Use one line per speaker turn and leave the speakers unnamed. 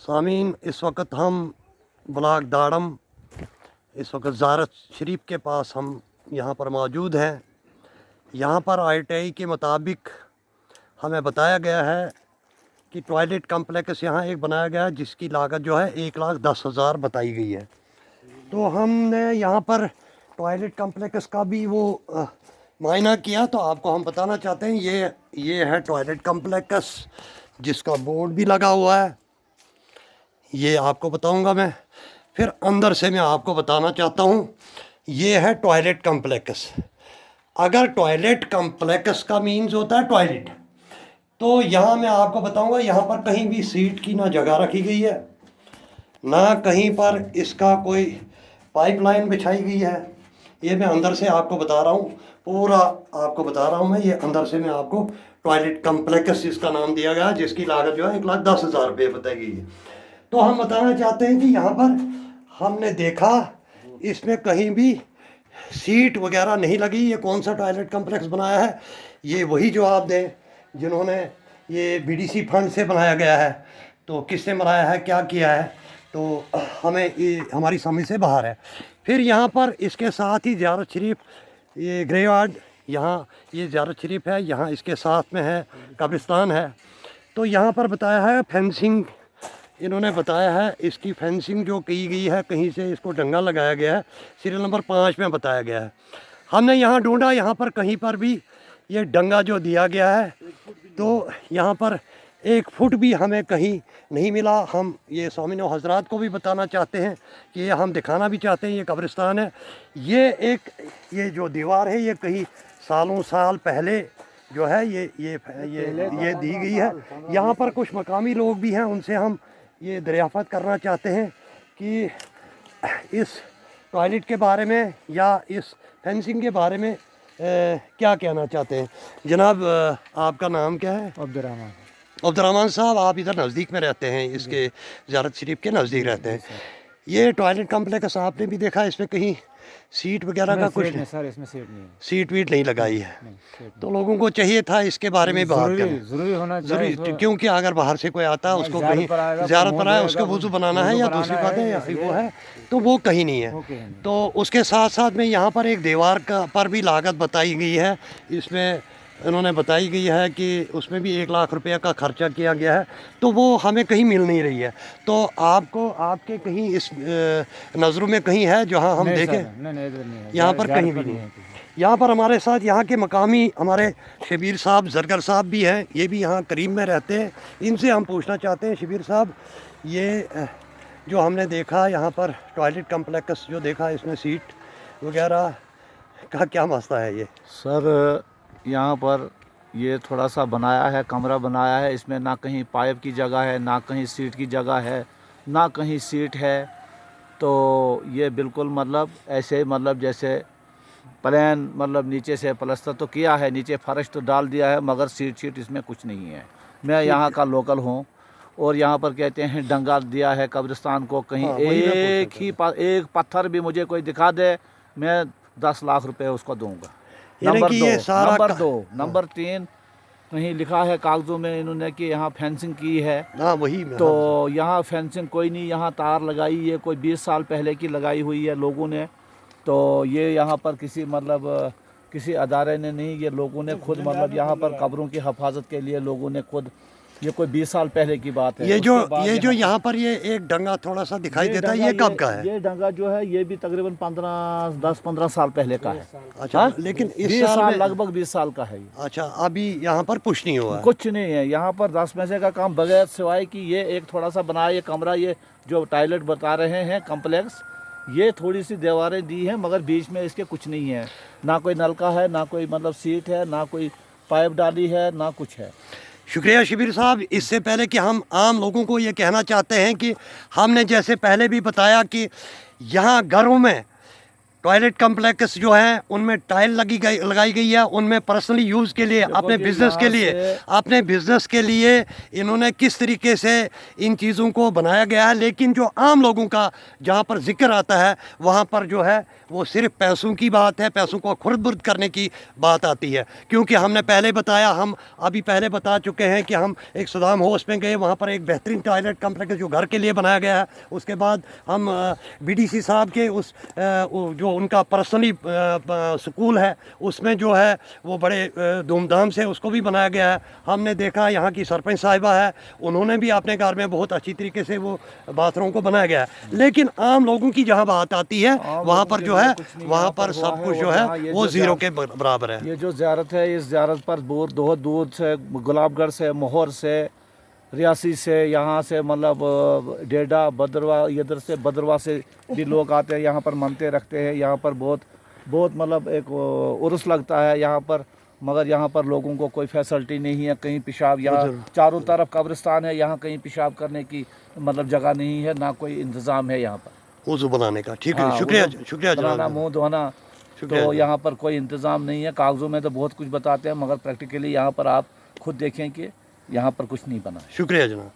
सामीन, इस वक्त हम ब्लॉक दाड़म, इस वक्त ज़ारत शरीफ के पास हम यहाँ पर मौजूद हैं। यहाँ पर ITI के मुताबिक हमें बताया गया है कि टॉयलेट कम्प्लेक्स यहाँ एक बनाया गया है जिसकी लागत जो है 1,10,000 बताई गई है। तो हमने यहाँ पर टॉयलेट कम्प्लेक्स का भी वो मायना किया, तो आपको हम बताना चाहते हैं ये है टॉयलेट कम्प्लेक्स जिसका बोर्ड भी लगा हुआ है। ये आपको बताऊंगा मैं, फिर अंदर से मैं आपको बताना चाहता हूँ ये है टॉयलेट कम्प्लेक्स। अगर टॉयलेट कम्प्लेक्स का मीन्स होता है टॉयलेट, तो यहाँ मैं आपको बताऊंगा यहाँ पर कहीं भी सीट की ना जगह रखी गई है, ना कहीं पर इसका कोई पाइपलाइन बिछाई गई है। ये मैं अंदर से आपको बता रहा हूँ, पूरा आपको बता रहा हूँ मैं। ये अंदर से मैं आपको टॉयलेट कम्प्लेक्स इसका नाम दिया गया, जिसकी लागत जो है 1,10,000 रुपये बताई गई है। तो हम बताना चाहते हैं कि यहाँ पर हमने देखा इसमें कहीं भी सीट वगैरह नहीं लगी। ये कौन सा टॉयलेट कम्प्लेक्स बनाया है? ये वही जवाब दें जिन्होंने ये BDC फंड से बनाया गया है। तो किसने बनाया है, क्या किया है, तो हमें ये हमारी समझ से बाहर है। फिर यहाँ पर इसके साथ ही ज़ियारत शरीफ, ये ग्रेवयार्ड, यहाँ ये ज़ियारत शरीफ है, यहाँ इसके साथ में है कब्रिस्तान है। तो यहाँ पर बताया है फेंसिंग, इन्होंने बताया है इसकी फेंसिंग जो की गई है, कहीं से इसको डंगा लगाया गया है। सीरियल नंबर 5 में बताया गया है। हमने यहाँ ढूंढा, यहाँ पर कहीं पर भी ये डंगा जो दिया गया है, तो यहाँ पर 1 फुट भी हमें कहीं नहीं मिला। हम ये स्वामीनो हजरात को भी बताना चाहते हैं कि ये हम दिखाना भी चाहते हैं, ये कब्रिस्तान है। ये जो दीवार है ये कहीं सालों साल पहले जो है ये दी गई है। यहाँ पर कुछ मकामी लोग भी हैं, उनसे हम ये दरियाफ़त करना चाहते हैं कि इस टॉयलेट के बारे में या इस फेंसिंग के बारे में क्या कहना चाहते हैं। जनाब, आपका नाम क्या है? अब्दुर्रहमान साहब, आप इधर नज़दीक में रहते हैं, इसके ज़ियारत शरीफ के नज़दीक रहते हैं। ये टॉयलेट कम्प्लेक्स आपने भी देखा, इसमें कहीं सीट वगैरह का कुछ नहीं
सर, इसमें सीट नहीं है,
सीट वीट नहीं लगाई है। तो लोगों को चाहिए था इसके बारे में बात करना,
जरूरी होना चाहिए,
क्योंकि अगर बाहर से कोई आता है उसको कहीं ज़ियारत पर आया, उसको वुज़ू बनाना है या दूसरी बात है या वो है, तो वो कहीं नहीं है। तो उसके साथ साथ में यहाँ पर एक दीवार का पर भी लागत बताई गई है। इसमें इन्होंने बताई गई है कि उसमें भी 1,00,000 रुपये का खर्चा किया गया है, तो वो हमें कहीं मिल नहीं रही है। तो आपको आपके कहीं इस नज़रों में कहीं है जहाँ हम देखें? यहाँ पर कहीं भी नहीं है। यहाँ पर हमारे साथ यहाँ के मकामी हमारे शबीर साहब जरगर साहब भी हैं, ये भी यहाँ करीब में रहते हैं। इनसे हम पूछना चाहते हैं, शबीर साहब, ये जो हमने देखा यहाँ पर टॉयलेट कम्प्लेक्स जो देखा, इसमें सीट वगैरह का क्या मसला है? ये
सर, यहाँ पर ये थोड़ा सा बनाया है, कमरा बनाया है, इसमें ना कहीं पाइप की जगह है, ना कहीं सीट की जगह है, ना कहीं सीट है। तो ये बिल्कुल मतलब ऐसे मतलब जैसे प्लेन, मतलब नीचे से प्लास्टर तो किया है, नीचे फर्श तो डाल दिया है, मगर सीट इसमें कुछ नहीं है। मैं यहाँ का लोकल हूँ और यहाँ पर कहते हैं डंगा दिया है कब्रिस्तान को। कहीं एक पत्थर भी मुझे कोई दिखा दे, मैं 10 लाख रुपए उसको दूंगा। नंबर 3 कहीं लिखा है कागजों में इन्होंने कि यहाँ फेंसिंग की है।
वही
तो यहाँ फेंसिंग कोई नहीं, यहाँ तार लगाई है, कोई 20 साल पहले की लगाई हुई है लोगों ने। तो ये यहाँ पर किसी अदारे ने नहीं, ये लोगों ने खुद मतलब यहाँ पर कब्रों की हिफाजत के लिए लोगों ने खुद, ये कोई 20 साल पहले की बात है।
ये जो यहाँ पर ये एक डंगा थोड़ा सा दिखाई देता है, ये कब का है?
ये डंगा जो है ये भी तकरीबन 10-15 साल पहले का है।
अच्छा, लेकिन इस
20 साल लगभग 20 साल का है ये।
अच्छा, अभी यहाँ पर कुछ नहीं हुआ?
कुछ नहीं है यहाँ पर 10 पैसे का काम, बगैर सिवाय कि ये एक थोड़ा सा बनाया ये कमरा, ये जो टॉयलेट बता रहे हैं कम्प्लेक्स, ये थोड़ी सी दीवारें दी हैं, मगर बीच में इसके कुछ नहीं है, ना कोई नलका है, ना कोई मतलब सीट है, ना कोई पाइप डाली है, ना कुछ है।
शुक्रिया शबीर साहब। इससे पहले कि हम आम लोगों को ये कहना चाहते हैं कि हमने जैसे पहले भी बताया कि यहाँ घरों में टॉयलेट कम्प्लेक्स जो है उनमें टाइल लगाई गई है, उनमें पर्सनली यूज़ के लिए, अपने बिज़नेस के लिए, अपने बिज़नेस के लिए इन्होंने किस तरीके से इन चीज़ों को बनाया गया है। लेकिन जो आम लोगों का जहाँ पर जिक्र आता है वहाँ पर जो है वो सिर्फ पैसों की बात है, पैसों को खुर्द-बुर्द करने की बात आती है। क्योंकि हमने पहले बताया, हम अभी पहले बता चुके हैं कि हम एक सुदाम हाउस में गए, वहाँ पर एक बेहतरीन टॉयलेट कम्प्लेक्स जो घर के लिए बनाया गया है। उसके बाद हम बीडीसी साहब के उस जो उनका पर्सनली स्कूल है उसमें जो है वो बड़े धूमधाम से उसको भी बनाया गया है। हमने देखा यहाँ की सरपंच साहिबा है, उन्होंने भी अपने घर में बहुत अच्छी तरीके से वो बाथरूम को बनाया गया है। लेकिन आम लोगों की जहाँ बात आती है वहाँ पर जो है वहाँ पर सब कुछ जो है वो ज़ीरो के बराबर है।
ये जो ज़ियारत है, इस ज़ियारत पर बहुत दूर से, गुलाबगढ़ से, मोहर से, रियासी से, यहाँ से मतलब डेडा, बदरवा, इधर से बदरवा से भी लोग आते हैं, यहाँ पर मनते रखते हैं। यहाँ पर बहुत मतलब एक उर्स लगता है यहाँ पर, मगर यहाँ पर लोगों को कोई फैसिलिटी नहीं है। कहीं पेशाब, यहाँ चारों तरफ कब्रिस्तान है, यहाँ कहीं पेशाब करने की मतलब जगह नहीं है, ना कोई इंतज़ाम है यहाँ पर
वज़ू बनाने का। ठीक है,
हाँ,
शुक्रिया, शुक्रिया
बनाना,
जनाब।
मुँह धोना, तो यहाँ पर कोई इंतज़ाम नहीं है। कागज़ों में तो बहुत कुछ बताते हैं, मगर प्रैक्टिकली यहाँ पर आप खुद देखें कि यहाँ पर कुछ नहीं बना।
शुक्रिया जनाब।